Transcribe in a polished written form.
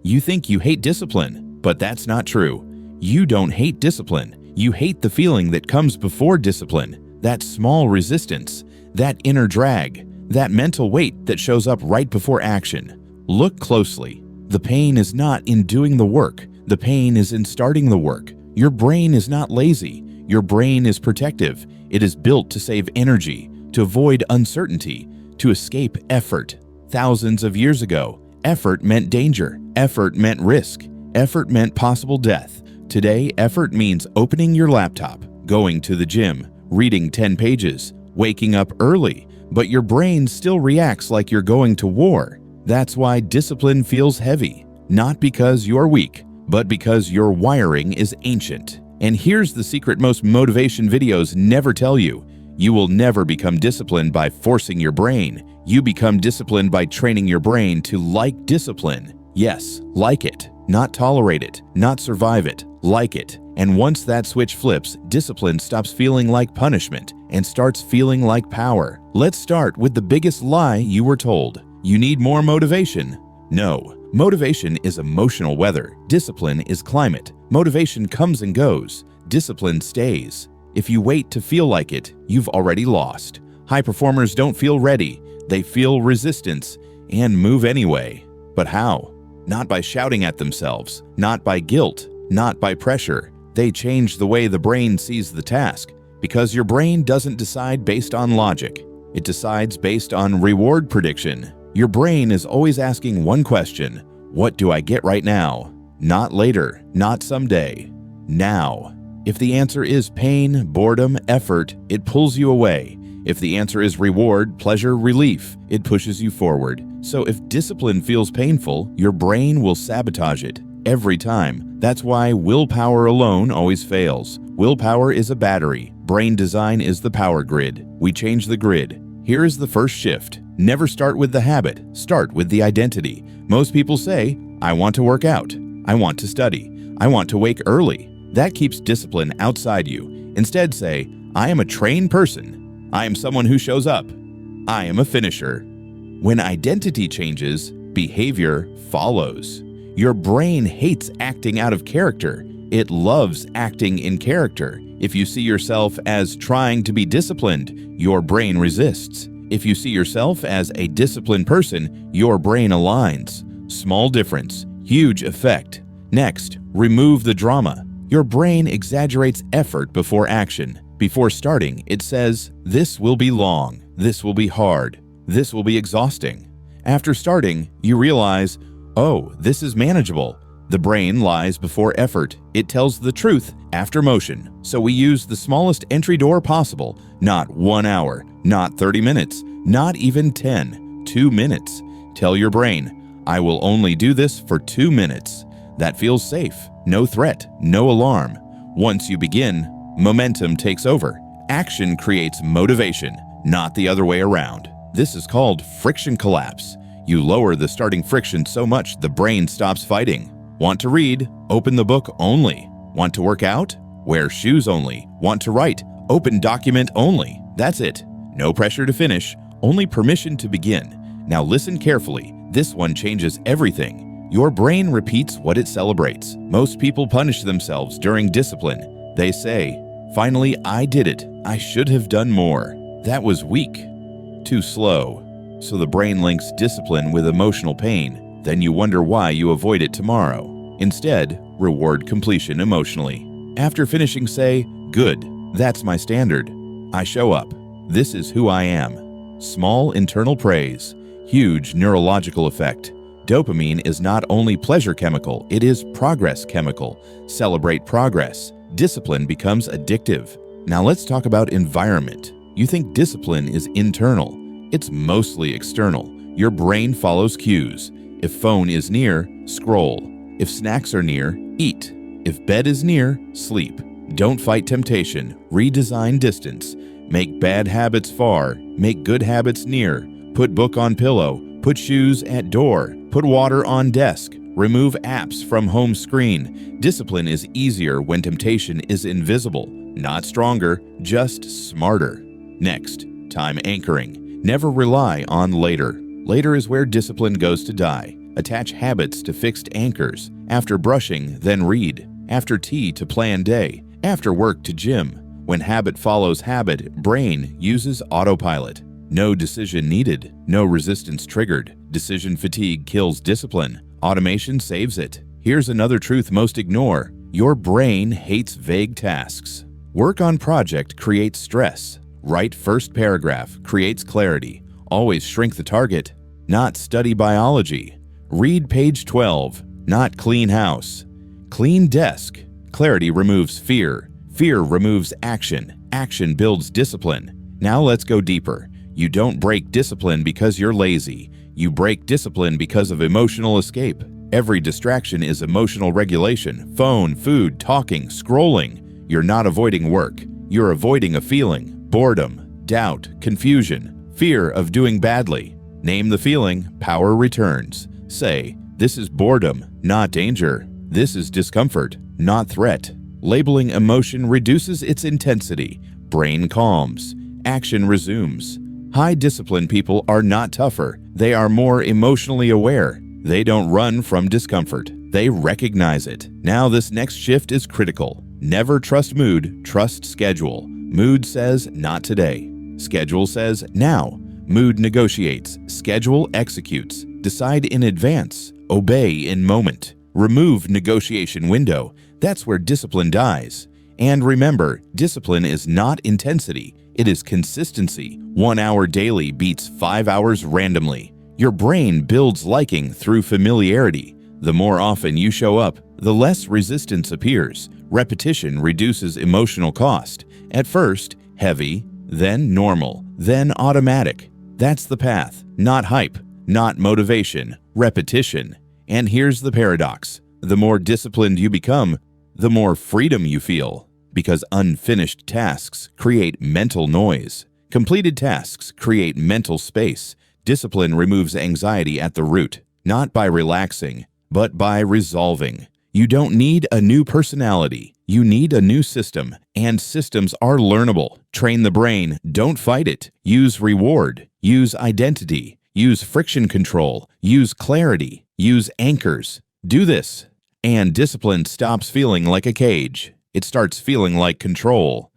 You think you hate discipline, but that's not true. You don't hate discipline. You hate the feeling that comes before discipline, that small resistance, that inner drag, that mental weight that shows up right before action. Look closely. The pain is not in doing the work. The pain is in starting the work. Your brain is not lazy. Your brain is protective. It is built to save energy, to avoid uncertainty, to escape effort. Thousands of years ago, effort meant danger. Effort meant risk. Effort meant possible death. Today, effort means opening your laptop, going to the gym, reading 10 pages, waking up early, but your brain still reacts like you're going to war. That's why discipline feels heavy, not because you're weak, but because your wiring is ancient. And here's the secret most motivation videos never tell you. You will never become disciplined by forcing your brain. You become disciplined by training your brain to like discipline. Yes, like it, not tolerate it, not survive it, like it. And once that switch flips, discipline stops feeling like punishment and starts feeling like power. Let's start with the biggest lie you were told. You need more motivation. No, motivation is emotional weather. Discipline is climate. Motivation comes and goes. Discipline stays. If you wait to feel like it, you've already lost. High performers don't feel ready. They feel resistance and move anyway. But how? Not by shouting at themselves, not by guilt, not by pressure. They change the way the brain sees the task, because your brain doesn't decide based on logic. It decides based on reward prediction. Your brain is always asking one question: what do I get right now? Not later, not someday. Now. If the answer is pain, boredom, effort, it pulls you away. If the answer is reward, pleasure, relief, it pushes you forward. So if discipline feels painful, your brain will sabotage it every time. That's why willpower alone always fails. Willpower is a battery. Brain design is the power grid. We change the grid. Here is the first shift. Never start with the habit. Start with the identity. Most people say, I want to work out. I want to study. I want to wake early. That keeps discipline outside you. Instead say, I am a trained person. I am someone who shows up. I am a finisher. When identity changes, behavior follows. Your brain hates acting out of character. It loves acting in character. If you see yourself as trying to be disciplined, your brain resists. If you see yourself as a disciplined person, your brain aligns. Small difference, huge effect. Next, remove the drama. Your brain exaggerates effort before action. Before starting, it says, this will be long, this will be hard, this will be exhausting. After starting, you realize, oh, this is manageable. The brain lies before effort. It tells the truth after motion. So we use the smallest entry door possible. Not 1 hour, not 30 minutes, not even 10, 2 minutes. Tell your brain, I will only do this for 2 minutes. That feels safe. No threat, no alarm. Once you begin, momentum takes over. Action creates motivation, not the other way around. This is called friction collapse. You lower the starting friction so much the brain stops fighting. Want to read? Open the book only. Want to work out? Wear shoes only. Want to write? Open document only. That's it. No pressure to finish, only permission to begin. Now listen carefully. This one changes everything. Your brain repeats what it celebrates. Most people punish themselves during discipline. They say, finally, I did it. I should have done more. That was weak. Too slow. So the brain links discipline with emotional pain. Then you wonder why you avoid it tomorrow. Instead, reward completion emotionally. After finishing, say, good, that's my standard. I show up. This is who I am. Small internal praise, huge neurological effect. Dopamine is not only pleasure chemical, it is progress chemical. Celebrate progress. Discipline becomes addictive. Now let's talk about environment. You think discipline is internal. It's mostly external. Your brain follows cues. If phone is near, scroll. If snacks are near, eat. If bed is near, sleep. Don't fight temptation. Redesign distance. Make bad habits far. Make good habits near. Put book on pillow. Put shoes at door. Put water on desk. Remove apps from home screen. Discipline is easier when temptation is invisible. Not stronger, just smarter. Next, time anchoring. Never rely on later. Later is where discipline goes to die. Attach habits to fixed anchors. After brushing, then read. After tea to plan day. After work to gym. When habit follows habit, brain uses autopilot. No decision needed. No resistance triggered. Decision fatigue kills discipline. Automation saves it. Here's another truth most ignore. Your brain hates vague tasks. Work on project creates stress. Write first paragraph creates clarity. Always shrink the target, not study biology. Read page 12, not clean house. Clean desk. Clarity removes fear. Fear removes action. Action builds discipline. Now let's go deeper. You don't break discipline because you're lazy. You break discipline because of emotional escape. Every distraction is emotional regulation. Phone, food, talking, scrolling. You're not avoiding work. You're avoiding a feeling. Boredom, doubt, confusion, fear of doing badly. Name the feeling, power returns. Say, this is boredom, not danger. This is discomfort, not threat. Labeling emotion reduces its intensity. Brain calms. Action resumes. High discipline people are not tougher. They are more emotionally aware. They don't run from discomfort. They recognize it. Now this next shift is critical. Never trust mood, trust schedule. Mood says not today. Schedule says now. Mood negotiates. Schedule executes. Decide in advance. Obey in moment. Remove negotiation window. That's where discipline dies. And remember, discipline is not intensity. It is consistency. 1 hour daily beats 5 hours randomly. Your brain builds liking through familiarity. The more often you show up, the less resistance appears. Repetition reduces emotional cost. At first, heavy, then normal, then automatic. That's the path, not hype, not motivation, repetition. And here's the paradox. The more disciplined you become, the more freedom you feel. Because unfinished tasks create mental noise. Completed tasks create mental space. Discipline removes anxiety at the root, not by relaxing, but by resolving. You don't need a new personality. You need a new system, and systems are learnable. Train the brain, don't fight it. Use reward, use identity, use friction control, use clarity, use anchors. Do this, and discipline stops feeling like a cage. It starts feeling like control.